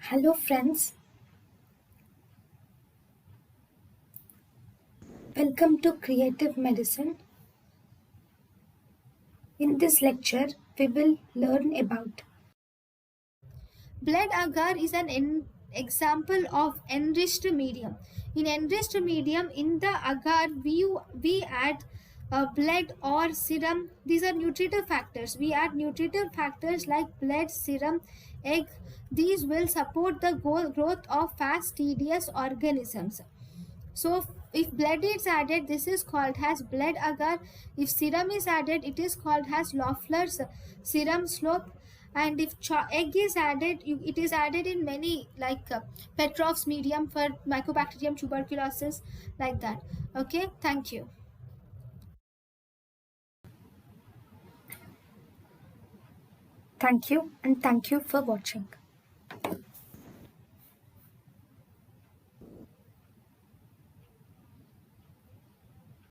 Hello, friends. Welcome to Creative Medicine. In this lecture, we will learn about blood agar is an example of enriched medium. In enriched medium, in the agar, we add blood or serum. These are nutritive factors. We add nutritive factors like blood, serum, egg. These will support the growth of fastidious organisms. So if blood is added, this is called as blood agar. If serum is added, it is called as Loeffler's serum slope. And if egg is added, it is added in many like Petrov's medium for Mycobacterium tuberculosis, like that. Okay, thank you. Thank you, and thank you for watching.